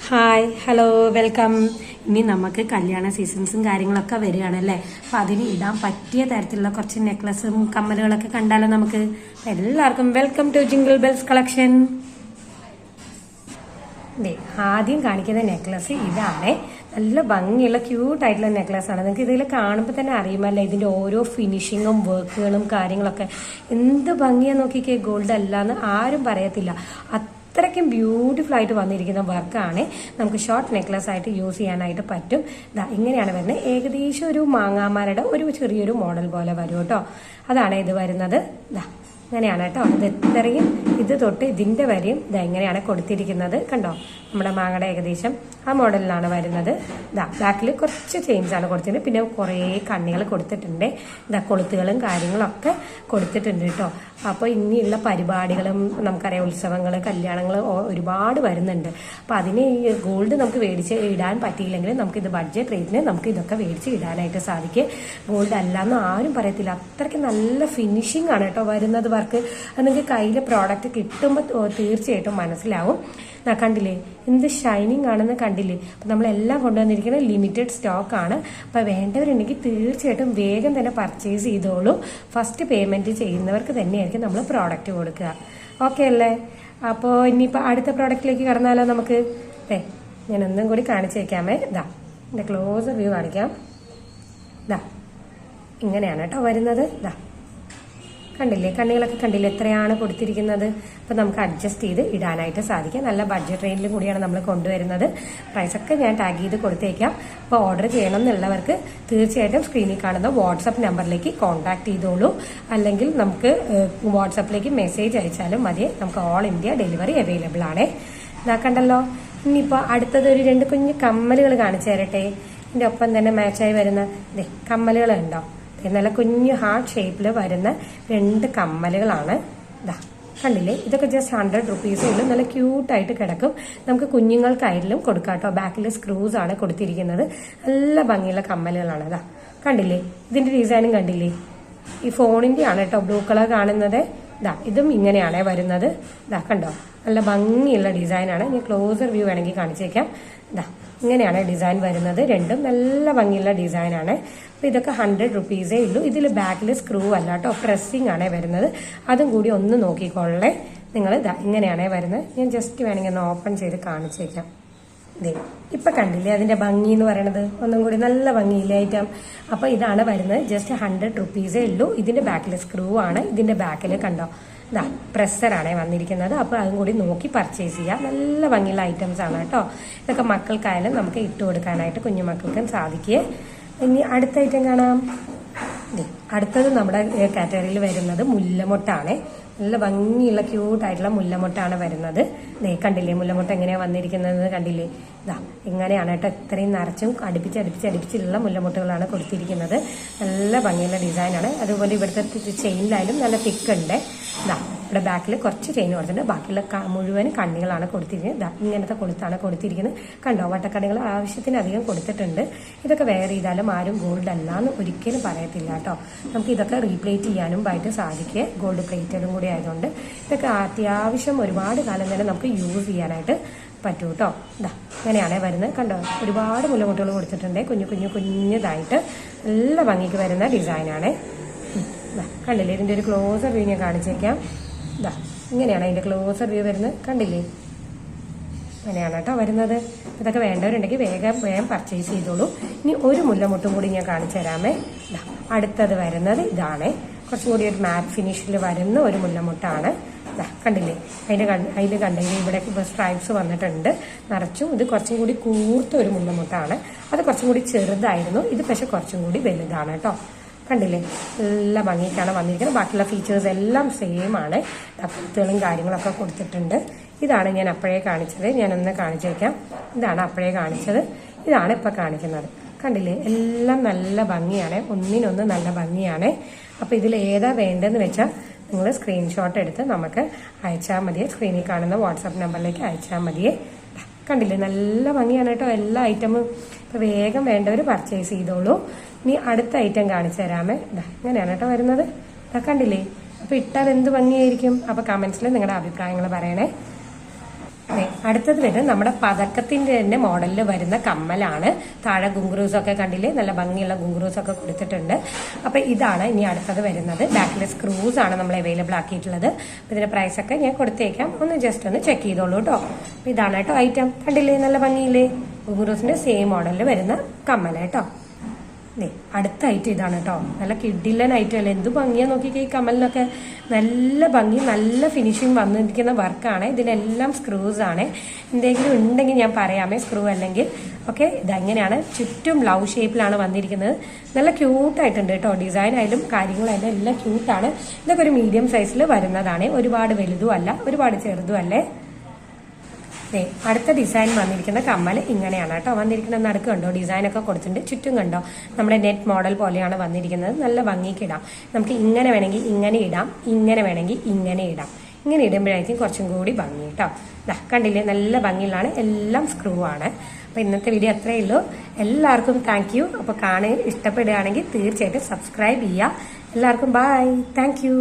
Hi hello welcome. ഇനി നമുക്ക് കല്യാണ സീസൺസും കാര്യങ്ങളൊക്കെ വരികയാണല്ലേ. അപ്പം അതിന് ഇടാൻ പറ്റിയ തരത്തിലുള്ള കുറച്ച് നെക്ലസും കമ്മലുകളൊക്കെ കണ്ടാലോ നമുക്ക്. എല്ലാവർക്കും welcome to Jingle Bells collection. ആദ്യം കാണിക്കുന്ന നെക്ലസ് ഇതാണ്. നല്ല ഭംഗിയുള്ള ക്യൂട്ടായിട്ടുള്ള നെക്ലസ് ആണ്. നിങ്ങൾക്ക് ഇതിൽ കാണുമ്പോൾ തന്നെ അറിയുമല്ലോ ഇതിന്റെ ഓരോ ഫിനിഷിങ്ങും വർക്കുകളും കാര്യങ്ങളൊക്കെ എന്ത് ഭംഗിയാ നോക്കിക്കേ. ഗോൾഡ് അല്ലാന്ന് ആരും പറയത്തില്ല. അത്രയ്ക്കും ബ്യൂട്ടിഫുൾ ആയിട്ട് വന്നിരിക്കുന്ന വർക്കാണ്. നമുക്ക് ഷോർട്ട് നെക്ലസ് ആയിട്ട് യൂസ് ചെയ്യാനായിട്ട് പറ്റും. ഇങ്ങനെയാണ് വരുന്നത്. ഏകദേശം ഒരു മാങ്ങാമാരുടെ ഒരു ചെറിയൊരു മോഡൽ പോലെ വരും കേട്ടോ. അതാണ് ഇത് വരുന്നത്. അങ്ങനെയാണ് കേട്ടോ. ഇത് ഇത്രയും ഇത് തൊട്ട് ഇതിന്റെ വരെയും ഇങ്ങനെയാണ് കൊടുത്തിരിക്കുന്നത്. കണ്ടോ, നമ്മുടെ മാങ്ങയുടെ ഏകദേശം ആ മോഡലിലാണ് വരുന്നത്. ബാക്കിൽ കുറച്ച് ചെയിൻസ് ആണ് കൊടുത്തിട്ടുണ്ട്. പിന്നെ കുറേ കണ്ണികൾ കൊടുത്തിട്ടുണ്ട്. കൊളുത്തുകളും കാര്യങ്ങളൊക്കെ കൊടുത്തിട്ടുണ്ട് കേട്ടോ. അപ്പോൾ ഇനിയുള്ള പരിപാടികളും നമുക്കറിയാം, ഉത്സവങ്ങൾ, കല്യാണങ്ങൾ ഒരുപാട് വരുന്നുണ്ട്. അപ്പോൾ അതിന് ഈ ഗോൾഡ് നമുക്ക് മേടിച്ച് ഇടാൻ പറ്റിയില്ലെങ്കിൽ നമുക്കിത് ബഡ്ജറ്റ് റേറ്റിന് നമുക്ക് ഇതൊക്കെ മേടിച്ച് ഇടാനായിട്ട് സാധിക്കും. ഗോൾഡ് അല്ലാന്ന് ആരും പറയത്തില്ല. അത്രയ്ക്ക് നല്ല ഫിനിഷിംഗ് ആണ് കേട്ടോ വരുന്നത് വർക്ക്. അത് നിങ്ങൾക്ക് കയ്യിൽ പ്രോഡക്റ്റ് കിട്ടുമ്പോൾ തീർച്ചയായിട്ടും മനസ്സിലാവും. കണ്ടില്ലേ എന്ത് ഷൈനിങ് ആണെന്ന് കണ്ടില്ലേ. അപ്പം നമ്മളെല്ലാം കൊണ്ടുവന്നിരിക്കുന്നത് ലിമിറ്റഡ് സ്റ്റോക്ക് ആണ്. അപ്പം വേണ്ടവരുണ്ടെങ്കിൽ തീർച്ചയായിട്ടും വേഗം തന്നെ പർച്ചേസ് ചെയ്തോളൂ. ഫസ്റ്റ് പേയ്മെന്റ് ചെയ്യുന്നവർക്ക് തന്നെയായിരിക്കും നമ്മൾ പ്രോഡക്റ്റ് കൊടുക്കുക. ഓക്കെ അല്ലേ? അപ്പോൾ ഇനിയിപ്പോൾ അടുത്ത പ്രോഡക്റ്റിലേക്ക് കടന്നാലോ നമുക്ക്. ഞാൻ ഒന്നും കൂടി കാണിച്ചു വെക്കാമേ. എൻ്റെ ക്ലോസ് വ്യൂ കാണിക്കാം. ഇങ്ങനെയാണ് കേട്ടോ വരുന്നത്. കണ്ടില്ലേ, കണ്ണികളൊക്കെ കണ്ടില്ലേ എത്രയാണ് കൊടുത്തിരിക്കുന്നത്. അപ്പം നമുക്ക് അഡ്ജസ്റ്റ് ചെയ്ത് ഇടാനായിട്ട് സാധിക്കും. നല്ല ബഡ്ജറ്റ് റേഞ്ചിലും കൂടിയാണ് നമ്മൾ കൊണ്ടുവരുന്നത്. പ്രൈസൊക്കെ ഞാൻ ടാഗ് ചെയ്ത് കൊടുത്തേക്കാം. അപ്പോൾ ഓർഡർ ചെയ്യണം എന്നുള്ളവർക്ക് തീർച്ചയായിട്ടും സ്ക്രീനിൽ കാണുന്ന വാട്സപ്പ് നമ്പറിലേക്ക് കോൺടാക്ട് ചെയ്തോളൂ. അല്ലെങ്കിൽ നമുക്ക് വാട്സപ്പിലേക്ക് മെസ്സേജ് അയച്ചാലും മതി. നമുക്ക് ഓൾ ഇന്ത്യ ഡെലിവറി അവൈലബിൾ ആണ്. കണ്ടല്ലോ. ഇനിയിപ്പോൾ അടുത്തത് ഒരു 2 കുഞ്ഞ് കമ്മലുകൾ കാണിച്ചു തരട്ടെ. ഇതിൻ്റെ ഒപ്പം തന്നെ മാച്ചായി വരുന്ന കമ്മലുകൾ ഉണ്ടോ. നല്ല കുഞ്ഞു ഹാർട്ട് ഷേപ്പിൽ വരുന്ന 2 കമ്മലുകളാണ്. കണ്ടില്ലേ, ഇതൊക്കെ ജസ്റ്റ് 100 റുപ്പീസേ ഉള്ളൂ. നല്ല ക്യൂട്ടായിട്ട് കിടക്കും. നമുക്ക് കുഞ്ഞുങ്ങൾക്കായാലും കൊടുക്കാം കേട്ടോ. ബാക്കിൽ സ്ക്രൂസ് ആണ് കൊടുത്തിരിക്കുന്നത്. നല്ല ഭംഗിയുള്ള കമ്മലുകളാണ്. കണ്ടില്ലേ, ഇതിന്റെ ഡിസൈനും കണ്ടില്ലേ. ഈ ഫോണിന്റെ ആണ് കേട്ടോ ബ്ലൂ കളർ കാണുന്നത്. ഇതും ഇങ്ങനെയാണ് വരുന്നത്. കണ്ടോ, നല്ല ഭംഗിയുള്ള ഡിസൈനാണ്. ഇനി ക്ലോസർ വ്യൂ വേണമെങ്കിൽ കാണിച്ചേക്കാം. ഇങ്ങനെയാണ് ഡിസൈൻ വരുന്നത്. രണ്ടും നല്ല ഭംഗിയുള്ള ഡിസൈനാണ്. അപ്പോൾ ഇതൊക്കെ 100 റുപ്പീസേ ഉള്ളൂ. ഇതിൽ ബാക്കിൽ സ്ക്രൂ അല്ല കേട്ടോ, പ്രസ്സിംഗ് ആണ് വരുന്നത്. അതും കൂടി ഒന്ന് നോക്കിക്കൊള്ളേ നിങ്ങൾ. ഇങ്ങനെയാണ് വരുന്നത്. ഞാൻ ജസ്റ്റ് വേണമെങ്കിൽ ഒന്ന് ഓപ്പൺ ചെയ്ത് കാണിച്ചേക്കാം. ഇപ്പൊ കണ്ടില്ലേ അതിന്റെ ഭംഗി എന്ന് പറയണത്. ഒന്നും കൂടി നല്ല ഭംഗിയില്ലേ ഐറ്റം. അപ്പൊ ഇതാണ് വരുന്നത്. ജസ്റ്റ് 100 റുപ്പീസേ ഉള്ളൂ. ഇതിന്റെ ബാക്കിൽ സ്ക്രൂ ആണ്. ഇതിന്റെ ബാക്കിൽ കണ്ടോ പ്രസ്സറാണ് വന്നിരിക്കുന്നത്. അപ്പോൾ അതും കൂടി നോക്കി പർച്ചേസ് ചെയ്യാം. നല്ല ഭംഗിയുള്ള ഐറ്റംസ് ആണ് കേട്ടോ. ഇതൊക്കെ മക്കൾക്കായാലും നമുക്ക് ഇട്ട് കൊടുക്കാനായിട്ട് കുഞ്ഞുമക്കൾക്കും സാധിക്കേ. ഇനി അടുത്ത ഐറ്റം കാണാം. അടുത്തത് നമ്മുടെ കാറ്റഗറിയിൽ വരുന്നത് മുല്ലമൊട്ടാണ്. നല്ല ഭംഗിയുള്ള ക്യൂട്ടായിട്ടുള്ള മുല്ലമൊട്ടാണ് വരുന്നത്. കണ്ടില്ലേ മുല്ലമൊട്ട എങ്ങനെയാ വന്നിരിക്കുന്നത് കണ്ടില്ലേ. ഇങ്ങനെയാണ് കേട്ടോ. ഇത്രയും നിറച്ചും അടുപ്പിച്ചുള്ള മുല്ലമൊട്ടുകളാണ് കൊടുത്തിരിക്കുന്നത്. നല്ല ഭംഗിയുള്ള ഡിസൈനാണ്. അതുപോലെ ഇവിടുത്തെ ചെയിനിലായാലും നല്ല തിക്ക് ഉണ്ട്. ഇവിടെ ബാക്കിൽ കുറച്ച് ചെയിൻ കൊടുത്തിട്ടുണ്ട്. ബാക്കിയുള്ള മുഴുവൻ കണ്ണികളാണ് കൊടുത്തിരിക്കുന്നത്. ഇങ്ങനത്തെ കൊളുത്താണ് കൊടുത്തിരിക്കുന്നത്. കണ്ടോ, വട്ടക്കണ്ണികൾ ആവശ്യത്തിനധികം കൊടുത്തിട്ടുണ്ട്. ഇതൊക്കെ വെയർ ചെയ്താലും ആരും ഗോൾഡ് അല്ലാന്ന് ഒരിക്കലും പറയത്തില്ല കേട്ടോ. നമുക്ക് ഇതൊക്കെ റീപ്ലേറ്റ് ചെയ്യാനും ആയിട്ട് സാധിക്കുക. ഗോൾഡ് പ്ലേറ്റഡും കൂടി ആയതുകൊണ്ട് ഇതൊക്കെ അത്യാവശ്യം ഒരുപാട് കാലം തന്നെ നമുക്ക് യൂസ് ചെയ്യാനായിട്ട് പറ്റൂ കേട്ടോ. ഇങ്ങനെയാണ് വരുന്നത്. കണ്ടോ, ഒരുപാട് മുല്ലമുട്ടുകൾ കൊടുത്തിട്ടുണ്ട്. കുഞ്ഞതായിട്ട് നല്ല ഭംഗിക്ക് വരുന്ന ഡിസൈനാണ്. കണ്ടില്ലേ, ഇതിന്റെ ഒരു ക്ലോസർ വ്യൂ ഞാൻ കാണിച്ചേക്കാം. ഇങ്ങനെയാണ് അതിന്റെ ക്ലോസർ വ്യൂ വരുന്നത്. കണ്ടില്ലേ, അങ്ങനെയാണ് കേട്ടോ വരുന്നത്. ഇതൊക്കെ വേണ്ടവരുണ്ടെങ്കിൽ വേഗം പർച്ചേസ് ചെയ്തോളൂ. ഇനി ഒരു മുല്ലമുട്ടും കൂടി ഞാൻ കാണിച്ചു തരാമേ. അടുത്തത് വരുന്നത് ഇതാണ്. കുറച്ചും കൂടി ഒരു മാറ്റ് ഫിനിഷിൽ വരുന്ന ഒരു മുല്ലമുട്ടാണ്. കണ്ടില്ലേ, അതിൽ കണ്ടെങ്കിൽ ഇവിടെ സ്ട്രൈപ്സ് വന്നിട്ടുണ്ട് നിറച്ചും. ഇത് കുറച്ചും കൂടി കൂർത്ത ഒരു മുല്ലമുട്ടാണ്. അത് കുറച്ചും കൂടി ചെറുതായിരുന്നു. ഇത് പക്ഷെ കുറച്ചും കൂടി വലുതാണ് കേട്ടോ. കണ്ടില്ലേ, നല്ല ഭംഗിക്കാണ് വന്നിരിക്കുന്നത്. ബാക്കിയുള്ള ഫീച്ചേഴ്സ് എല്ലാം സെയിം ആണ്. കുത്തുകളും കാര്യങ്ങളൊക്കെ കൊടുത്തിട്ടുണ്ട്. ഇതാണ് ഞാൻ അപ്പോഴേ കാണിച്ചത്. ഞാനൊന്ന് കാണിച്ചു വയ്ക്കാം. ഇതാണ് അപ്പോഴേ കാണിച്ചത്. ഇതാണ് ഇപ്പൊ കാണിക്കുന്നത്. കണ്ടില്ലേ, എല്ലാം നല്ല ഭംഗിയാണ്. ഒന്നിനൊന്ന് നല്ല ഭംഗിയാണ്. അപ്പൊ ഇതിൽ ഏതാ വേണ്ടതെന്ന് വെച്ചാൽ നിങ്ങൾ സ്ക്രീൻഷോട്ട് എടുത്ത് നമുക്ക് അയച്ചാൽ മതിയെ. സ്ക്രീനിൽ കാണുന്ന വാട്സാപ്പ് നമ്പറിലേക്ക് അയച്ചാൽ മതിയെ. കണ്ടില്ലേ, നല്ല ഭംഗിയാണ് കേട്ടോ എല്ലാ ഐറ്റമും. ഇപ്പൊ വേഗം വേണ്ടവർ പർച്ചേസ് ചെയ്തോളൂ. ഇനി അടുത്ത ഐറ്റം കാണിച്ചു തരാമേ. ഇങ്ങനെയാണ് കേട്ടോ വരുന്നത്. കണ്ടില്ലേ. അപ്പൊ ഇട്ടാൽ എന്ത് ഭംഗിയായിരിക്കും. അപ്പൊ കമന്റ്സിൽ നിങ്ങളുടെ അഭിപ്രായങ്ങൾ പറയണേ. അടുത്തത് വരുന്നത് നമ്മുടെ പതക്കത്തിന്റെ തന്നെ മോഡലിൽ വരുന്ന കമ്മലാണ്. താഴെ ഗുങ്ക്രൂസ് ഒക്കെ കണ്ടില്ലേ, നല്ല ഭംഗിയുള്ള ഗുങ്ക്രൂസ് ഒക്കെ കൊടുത്തിട്ടുണ്ട്. അപ്പൊ ഇതാണ് ഇനി അടുത്തത് വരുന്നത്. ബാക്കിലെ സ്ക്രൂസ് ആണ് നമ്മൾ അവൈലബിൾ ആക്കിയിട്ടുള്ളത്. ഇതിന്റെ പ്രൈസ് ഒക്കെ ഞാൻ കൊടുത്തേക്കാം, ഒന്ന് ജസ്റ്റ് ഒന്ന് ചെക്ക് ചെയ്തോളൂ കേട്ടോ. ഇതാണ് കേട്ടോ ഐറ്റം, കണ്ടില്ലേ നല്ല ഭംഗിയില്ലേ, ഗുങ്ക്രൂസിന്റെ സെയിം മോഡലിൽ വരുന്ന കമ്മല കേട്ടോ. അടുത്ത ഐറ്റം ഇതാണ് കേട്ടോ, നല്ല കിഡിലൻ ഐറ്റം അല്ലേ, എന്ത് ഭംഗിയാ നോക്കിക്കേ. ഈ കമ്മലിനൊക്കെ നല്ല ഭംഗി, നല്ല ഫിനിഷിങ് വന്നിരിക്കുന്ന വർക്കാണ്. ഇതിനെല്ലാം സ്ക്രൂസ് ആണ്. എന്തെങ്കിലും ഉണ്ടെങ്കിൽ ഞാൻ പറയാമേ, സ്ക്രൂ അല്ലെങ്കിൽ ഓക്കെ. ഇതെങ്ങനെയാണ്, ചുറ്റും ലവ് ഷേപ്പിലാണ് വന്നിരിക്കുന്നത്. നല്ല ക്യൂട്ടായിട്ടുണ്ട് കേട്ടോ, ഡിസൈൻ ആയാലും കാര്യങ്ങളായാലും എല്ലാം ക്യൂട്ടാണ്. ഇതൊക്കെ ഒരു മീഡിയം സൈസിൽ വരുന്നതാണ്, ഒരുപാട് വലുതും അല്ല ഒരുപാട് ചെറുതും അല്ലേ. അടുത്ത ഡിസൈൻ വന്നിരിക്കുന്ന കമ്മൽ ഇങ്ങനെയാണ് കേട്ടോ വന്നിരിക്കുന്ന. നടുക്ക് കണ്ടോ ഡിസൈൻ ഒക്കെ കൊടുത്തിട്ടുണ്ട്, ചുറ്റും കണ്ടോ നമ്മുടെ നെറ്റ് മോഡൽ പോലെയാണ് വന്നിരിക്കുന്നത്. നല്ല ഭംഗിക്ക് ഇടാം. നമുക്ക് ഇങ്ങനെ വേണമെങ്കിൽ ഇങ്ങനെ ഇടാം, ഇങ്ങനെ വേണമെങ്കിൽ ഇങ്ങനെ ഇടാം. ഇങ്ങനെ ഇടുമ്പോഴായിരിക്കും കുറച്ചും കൂടി ഭംഗി കേട്ടോ. കണ്ടില്ലേ നല്ല ഭംഗിയിലാണ്, എല്ലാം സ്ക്രൂ ആണ്. അപ്പൊ ഇന്നത്തെ വീഡിയോ അത്രയേ ഉള്ളൂ. എല്ലാവർക്കും താങ്ക് യു. അപ്പൊ ഇഷ്ടപ്പെടുകയാണെങ്കിൽ തീർച്ചയായിട്ടും സബ്സ്ക്രൈബ് ചെയ്യുക. എല്ലാവർക്കും ബൈ, താങ്ക് യു.